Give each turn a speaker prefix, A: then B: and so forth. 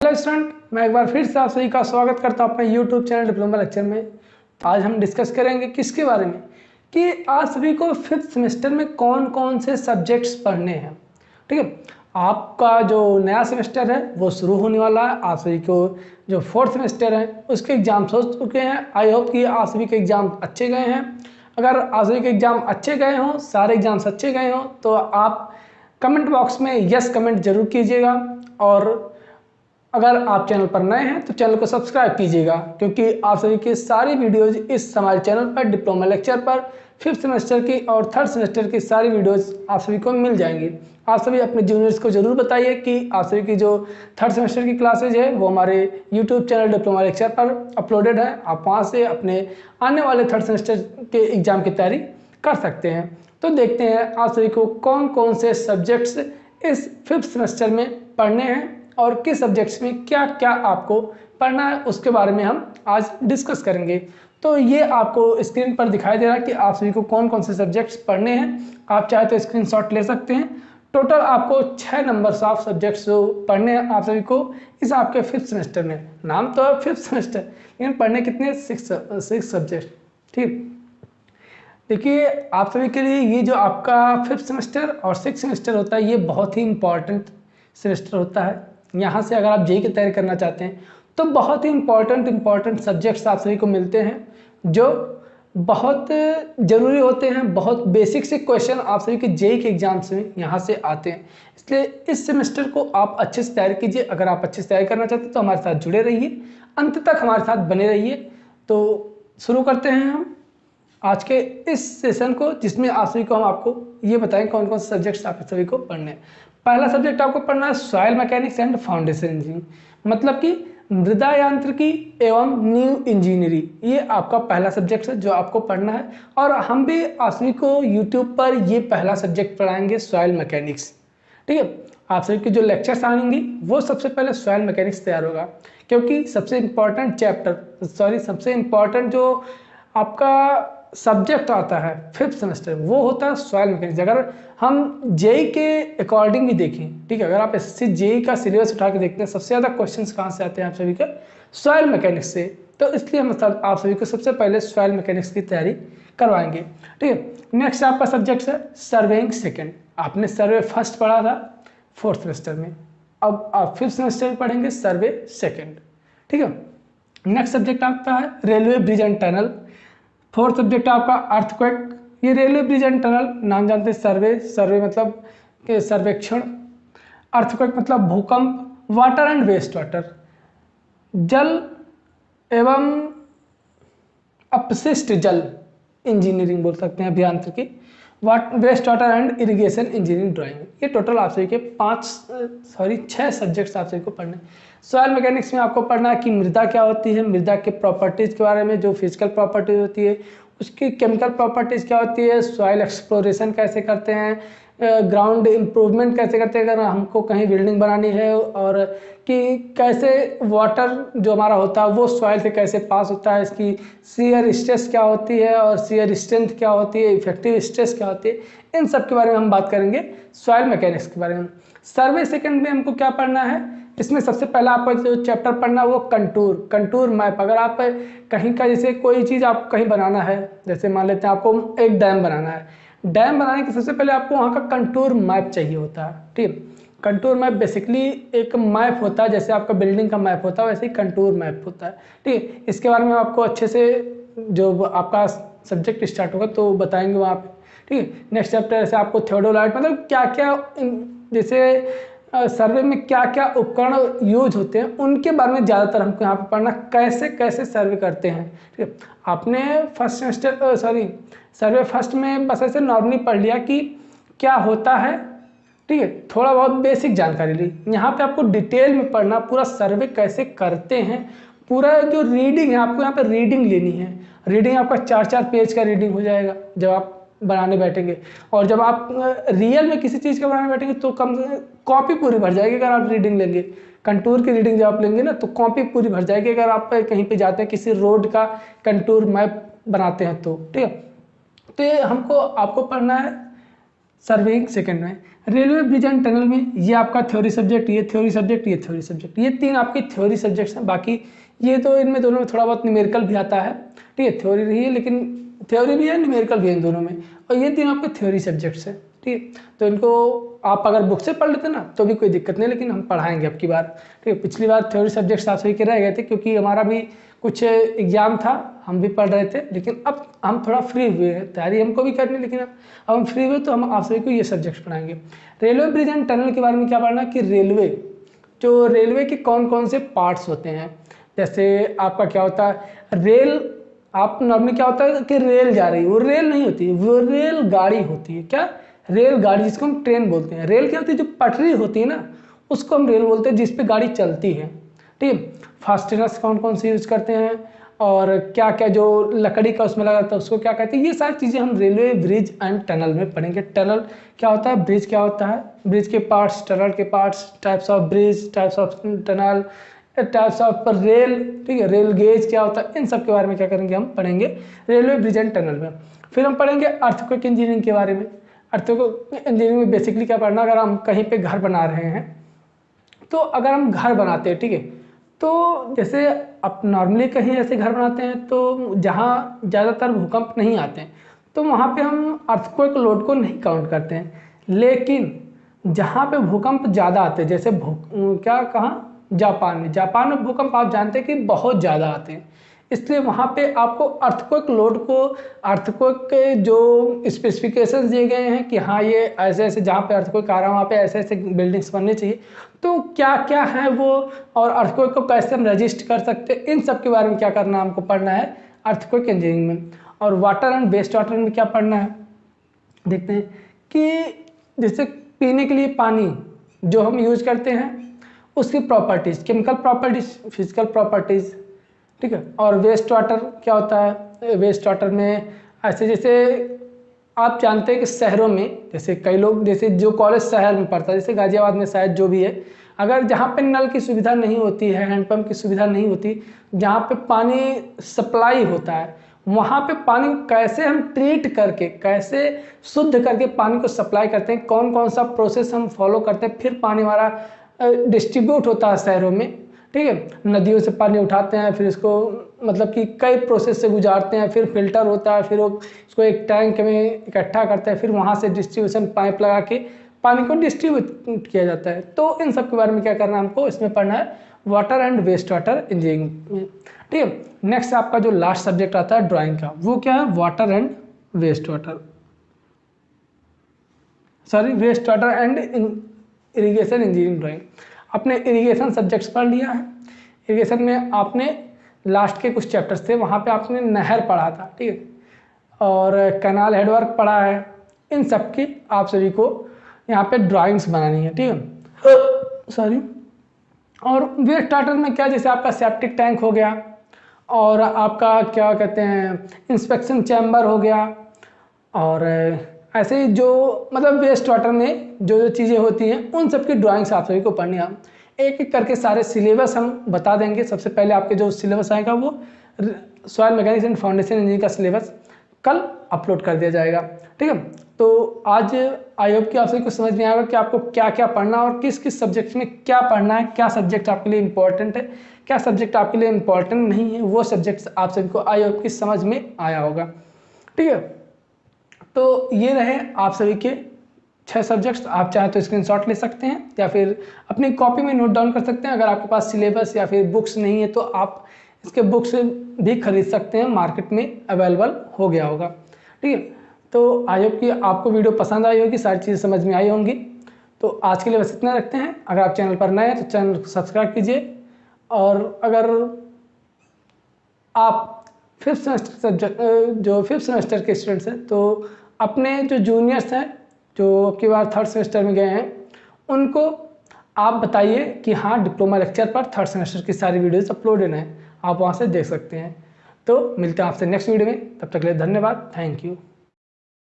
A: Hello student, मैं एक बार फिर से आप सभी का स्वागत करता हूं अपने यूट्यूब चैनल डिप्लोमा लेक्चर में। आज हम डिस्कस करेंगे किसके बारे में कि आप सभी को फिफ्थ सेमेस्टर में कौन कौन से सब्जेक्ट्स पढ़ने हैं। ठीक है, आपका जो नया सेमेस्टर है वो शुरू होने वाला है। आप सभी को जो फोर्थ सेमेस्टर है उसके एग्जाम्स हो चुके हैं। आई होप कि आप सभी के एग्जाम अच्छे गए हैं। अगर आप सभी के एग्जाम अच्छे गए हों, सारे एग्जाम्स अच्छे गए हों, तो आप कमेंट बॉक्स में यस कमेंट जरूर कीजिएगा। और अगर आप चैनल पर नए हैं तो चैनल को सब्सक्राइब कीजिएगा, क्योंकि आप सभी की सारी वीडियोज इस हमारे चैनल पर डिप्लोमा लेक्चर पर फिफ्थ सेमेस्टर की और थर्ड सेमेस्टर की सारी वीडियोज आप सभी को मिल जाएंगी। आप सभी अपने जूनियर्स को जरूर बताइए कि आप सभी की जो थर्ड सेमेस्टर की क्लासेज है वो हमारे यूट्यूब चैनल डिप्लोमा लेक्चर पर अपलोडेड है। आप वहाँ से अपने आने वाले थर्ड सेमेस्टर के एग्जाम की तैयारी कर सकते हैं। तो देखते हैं आप सभी को कौन कौन से सब्जेक्ट्स इस फिफ्थ सेमेस्टर में पढ़ने हैं और किस सब्जेक्ट्स में क्या क्या आपको पढ़ना है, उसके बारे में हम आज डिस्कस करेंगे। तो ये आपको स्क्रीन पर दिखाई दे रहा है कि आप सभी को कौन कौन से सब्जेक्ट्स पढ़ने हैं। आप चाहे तो स्क्रीनशॉट ले सकते हैं। टोटल आपको 6 नंबर ऑफ सब्जेक्ट्स जो पढ़ने हैं आप सभी को इस आपके फिफ्थ सेमेस्टर में। नाम तो है फिफ्थ सेमेस्टर, लेकिन पढ़ने कितने 6 सब्जेक्ट। ठीक, देखिए आप सभी के लिए ये जो आपका फिफ्थ सेमेस्टर और सिक्स सेमेस्टर होता है ये बहुत ही इंपॉर्टेंट सेमेस्टर होता है। यहाँ से अगर आप जेईई की तैयारी करना चाहते हैं तो बहुत ही इंपॉर्टेंट सब्जेक्ट्स आप सभी को मिलते हैं जो बहुत ज़रूरी होते हैं। बहुत बेसिक से क्वेश्चन आप सभी के जेईई के एग्जाम्स में यहाँ से आते हैं। इसलिए इस सेमेस्टर को आप अच्छे से तैयारी कीजिए। अगर आप अच्छे से तैयारी करना चाहते हैं तो हमारे साथ जुड़े रहिए, अंत तक हमारे साथ बने रहिए। तो शुरू करते हैं हम आज के इस सेशन को, जिसमें आप सभी को हम आपको ये बताएं कौन कौन से सब्जेक्ट्स आप सभी को पढ़ने हैं। पहला सब्जेक्ट आपको पढ़ना है soil mechanics and foundation engineering, मतलब कि मृदा यांत्रिकी एवं न्यू इंजीनियरिंग। ये आपका पहला सब्जेक्ट है जो आपको पढ़ना है। और हम भी आप सभी को यूट्यूब पर ये पहला सब्जेक्ट पढ़ाएंगे सॉइल मैकेनिक्स। ठीक है, आप सभी के जो लेक्चर्स आएंगे वो सबसे पहले सॉइल मैकेनिक्स तैयार होगा, क्योंकि सबसे इम्पॉर्टेंट जो आपका सब्जेक्ट आता है फिफ्थ सेमेस्टर वो होता है सॉइल मैकेनिक्स। अगर हम जेईई के अकॉर्डिंग भी देखें, ठीक है, अगर आप एसएससी जेईई का सिलेबस उठा के देखते हैं सबसे ज़्यादा क्वेश्चंस कहाँ से आते हैं आप सभी के सॉइल मैकेनिक्स से। तो इसलिए हम आप सभी को सबसे पहले सॉइल मैकेनिक्स की तैयारी करवाएंगे। ठीक है, नेक्स्ट आपका सब्जेक्ट है सर्वेइंग सेकेंड। आपने सर्वे फर्स्ट पढ़ा था फोर्थ सेमेस्टर में, अब आप फिफ्थ सेमेस्टर में पढ़ेंगे सर्वे सेकेंड। ठीक है, नेक्स्ट सब्जेक्ट आपका है railway bridge and tunnel. Fourth subject आपका अर्थक्वेक। ये रेलवे ब्रिज एंड टनल नाम जानते हैं, सर्वे मतलब के सर्वेक्षण, अर्थक्वेक मतलब भूकंप, वाटर एंड वेस्ट वाटर जल एवं अपशिष्ट जल इंजीनियरिंग बोल सकते हैं, अभियांत्रिकी, waste water and irrigation engineering drawing. ये टोटल आप सभी के 6 सब्जेक्ट्स आप सभी को पढ़ने। सॉइल मैकेनिक्स में आपको पढ़ना है कि मृदा क्या होती है, मृदा के प्रॉपर्टीज़ के बारे में, जो फिजिकल प्रॉपर्टीज होती है उसकी केमिकल प्रॉपर्टीज़ क्या होती है, सॉइल एक्सप्लोरेशन कैसे करते हैं, ग्राउंड इम्प्रूवमेंट कैसे करते हैं अगर हमको कहीं बिल्डिंग बनानी है, और कि कैसे वाटर जो हमारा होता है वो सॉइल से कैसे पास होता है, इसकी शियर स्ट्रेस क्या होती है और शियर स्ट्रेंथ क्या होती है, इफेक्टिव स्ट्रेस क्या होती है, इन सब के बारे में हम बात करेंगे सॉइल मैकेनिक्स के बारे में। सर्वे सेकंड में हमको क्या पढ़ना है, इसमें सबसे पहला आपका जो चैप्टर पढ़ना है वो कंटूर मैप। अगर आप कहीं का जैसे कोई चीज़ आपको कहीं बनाना है, जैसे मान लेते हैं आपको एक डैम बनाना है, डैम बनाने के सबसे पहले आपको वहाँ का कंटूर मैप चाहिए होता है। ठीक, कंटूर मैप बेसिकली एक मैप होता है, जैसे आपका बिल्डिंग का मैप होता है वैसे ही कंटूर मैप होता है। ठीक, इसके बारे में आपको अच्छे से जो आपका सब्जेक्ट स्टार्ट होगा तो बताएंगे वहाँ पे। ठीक है, नेक्स्ट चैप्टर जैसे आपको थियोडोलाइट मतलब क्या क्या, जैसे सर्वे में क्या क्या उपकरण यूज होते हैं उनके बारे में ज़्यादातर हमको यहाँ पे पढ़ना, कैसे कैसे सर्वे करते हैं। ठीक है, आपने सर्वे फर्स्ट में बस ऐसे नॉर्मली पढ़ लिया कि क्या होता है। ठीक है, थोड़ा बहुत बेसिक जानकारी ली। यहाँ पे आपको डिटेल में पढ़ना पूरा सर्वे कैसे करते हैं, पूरा जो रीडिंग है आपको यहाँ पे रीडिंग लेनी है। रीडिंग आपका 4-4 पेज का रीडिंग हो जाएगा जब आप बनाने बैठेंगे, और जब आप रियल में किसी चीज़ का बनाने बैठेंगे तो कम कॉपी पूरी भर जाएगी। अगर आप रीडिंग लेंगे, कंटूर की रीडिंग जब आप लेंगे ना तो कॉपी पूरी भर जाएगी। अगर आप कहीं पे जाते हैं किसी रोड का कंटूर मैप बनाते हैं तो। ठीक है, तो ये हमको आपको पढ़ना है सर्वेइंग सेकंड में। रेलवे ब्रिज एंड टनल में ये आपका थ्योरी सब्जेक्ट, ये थ्योरी सब्जेक्ट, ये थ्योरी सब्जेक्ट, ये 3 आपकी थ्योरी सब्जेक्ट्स हैं। बाकी ये तो इनमें दोनों में थोड़ा बहुत न्यूमेरिकल भी आता है, ठीक है, थ्योरी रही है लेकिन थ्योरी भी है न्यूमेरिकल भी है इन दोनों में, और ये 3 आपके थ्योरी सब्जेक्ट्स हैं, ठीक है। तो इनको आप अगर बुक से पढ़ लेते ना तो भी कोई दिक्कत नहीं, लेकिन हम पढ़ाएंगे अब की बार, ठीक है। पिछली बार थ्योरी सब्जेक्ट्स आप सभी के रह गए थे क्योंकि हमारा भी कुछ एग्जाम था, हम भी पढ़ रहे थे, लेकिन अब हम थोड़ा फ्री हुए हैं, तैयारी हमको भी करनी, लेकिन अब हम फ्री हुए तो हम आप सभी को ये सब्जेक्ट्स पढ़ाएंगे। रेलवे ब्रिज एंड टनल के बारे में क्या पढ़ना कि रेलवे के कौन कौन से पार्ट्स होते हैं। जैसे आपका क्या होता है रेल, आप नॉर्मली क्या होता है कि रेल जा रही है, वो रेल नहीं होती है, वो रेल गाड़ी होती है। क्या? रेल गाड़ी, जिसको हम ट्रेन बोलते हैं। रेल क्या होती है? जो पटरी होती है ना उसको हम रेल बोलते हैं, जिस पे गाड़ी चलती है, ठीक है। फास्टेनर्स कौन कौन से यूज करते हैं और क्या क्या जो लकड़ी का उसमें लगा था उसको क्या कहते हैं, ये सारी चीज़ें हम रेलवे ब्रिज एंड टनल में पढ़ेंगे। टनल क्या होता है, ब्रिज क्या होता है, ब्रिज के पार्ट्स, टनल के parts, types of bridge, types of tunnel, types of rail, ठीक है, रेल गेज क्या होता है, इन सब के बारे में क्या करेंगे हम पढ़ेंगे रेलवे ब्रिज एंड टनल में। फिर हम पढ़ेंगे अर्थक्वेक इंजीनियरिंग के बारे में। अर्थक्वेक इंजीनियरिंग में बेसिकली क्या पढ़ना, अगर हम कहीं पे घर बना रहे हैं तो अगर हम घर बनाते हैं, ठीक है, तो जैसे आप नॉर्मली कहीं ऐसे घर बनाते हैं तो जहाँ ज़्यादातर भूकंप नहीं आते हैं तो वहाँ पे हम अर्थक्वेक लोड को नहीं काउंट करते हैं। लेकिन जहाँ पे भूकंप ज़्यादा आते हैं, जैसे कहाँ, जापान में भूकंप आप जानते हैं कि बहुत ज़्यादा आते हैं, इसलिए वहाँ पे आपको अर्थक्वेक लोड को, अर्थक्वेक के जो स्पेसिफिकेशंस दिए गए हैं कि हाँ ये ऐसे ऐसे जहाँ पे अर्थक्वेक आ रहा है वहाँ पे ऐसे ऐसे बिल्डिंग्स बनने चाहिए, तो क्या क्या है वो और अर्थक्वेक को कैसे हम रजिस्ट कर सकते हैं, इन सब के बारे में क्या करना हमको पढ़ना है अर्थक्वेक इंजीनियरिंग में। और वाटर एंड वेस्ट वाटर में क्या पढ़ना है, देखते हैं कि जैसे पीने के लिए पानी जो हम यूज करते हैं उसकी properties, chemical properties, physical properties, ठीक है। और वेस्ट वाटर क्या होता है, वेस्ट वाटर में ऐसे जैसे आप जानते हैं कि शहरों में जैसे कई लोग, जैसे जो कॉलेज शहर में पढ़ता है, जैसे गाजियाबाद में शायद जो भी है, अगर जहाँ पे नल की सुविधा नहीं होती है, हैंडपम्प की सुविधा नहीं होती, जहाँ पे पानी सप्लाई होता है, वहाँ पे पानी कैसे हम ट्रीट करके, कैसे शुद्ध करके पानी को सप्लाई करते हैं, कौन कौन सा प्रोसेस हम फॉलो करते हैं, फिर पानी हमारा डिस्ट्रीब्यूट होता है शहरों में, ठीक है। नदियों से पानी उठाते हैं, फिर इसको मतलब कि कई प्रोसेस से गुजारते हैं, फिर फिल्टर होता है, फिर वो इसको एक टैंक में इकट्ठा करते हैं, फिर वहाँ से डिस्ट्रीब्यूशन पाइप लगा के पानी को डिस्ट्रीब्यूट किया जाता है। तो इन सब के बारे में क्या करना है हमको, इसमें पढ़ना है water and waste water engineering में, ठीक है। नेक्स्ट आपका जो लास्ट सब्जेक्ट आता है ड्राइंग का, वो क्या है, water and waste water, sorry waste water and irrigation engineering drawing. आपने इरिगेशन सब्जेक्ट्स पढ़ लिया है। इरिगेशन में आपने लास्ट के कुछ चैप्टर्स थे, वहाँ पे आपने नहर पढ़ा था, ठीक है, और कैनाल हेडवर्क पढ़ा है। इन सब की आप सभी को यहाँ पे ड्राइंग्स बनानी है, ठीक है, सॉरी। और वेस्ट वाटर में क्या, जैसे आपका सेप्टिक टैंक हो गया और आपका क्या कहते हैं इंस्पेक्शन चैम्बर हो गया, और ऐसे जो मतलब वेस्ट वाटर में जो जो चीज़ें होती हैं उन सब की ड्राइंग्स आप सभी को पढ़नी है। एक एक करके सारे सिलेबस हम बता देंगे। सबसे पहले आपके जो सिलेबस आएगा वो soil mechanics and foundation engineering का सिलेबस कल अपलोड कर दिया जाएगा, ठीक है। तो आज आई होप कि आप सभी को समझ में आएगा कि आपको क्या क्या पढ़ना और किस किस सब्जेक्ट में क्या पढ़ना है, क्या सब्जेक्ट आपके लिए इंपॉर्टेंट है, क्या सब्जेक्ट आपके लिए इंपॉर्टेंट नहीं है, वो सब्जेक्ट्स आप सभी को आई होप कि समझ में आया होगा, ठीक है। तो ये रहे आप सभी के 6 सब्जेक्ट्स। आप चाहें तो स्क्रीनशॉट ले सकते हैं या फिर अपनी कॉपी में नोट डाउन कर सकते हैं। अगर आपके पास सिलेबस या फिर बुक्स नहीं है तो आप इसके बुक्स भी खरीद सकते हैं, मार्केट में अवेलेबल हो गया होगा, ठीक है। तो आई होप कि आपको वीडियो पसंद आई होगी, सारी चीज़ें समझ में आई होंगी। तो आज के लिए बस इतना रखते हैं। अगर आप चैनल पर नए हैं तो चैनल को सब्सक्राइब कीजिए, और अगर आप फिफ्थ सेमेस्टर के स्टूडेंट्स हैं तो अपने जो जूनियर्स हैं जो की बार 3rd सेमेस्टर में गए हैं उनको आप बताइए कि हाँ डिप्लोमा लेक्चर पर 3rd सेमेस्टर की सारी वीडियोस अपलोडेड हैं, आप वहाँ से देख सकते हैं। तो मिलते हैं आपसे नेक्स्ट वीडियो में, तब तक के लिए धन्यवाद, थैंक यू।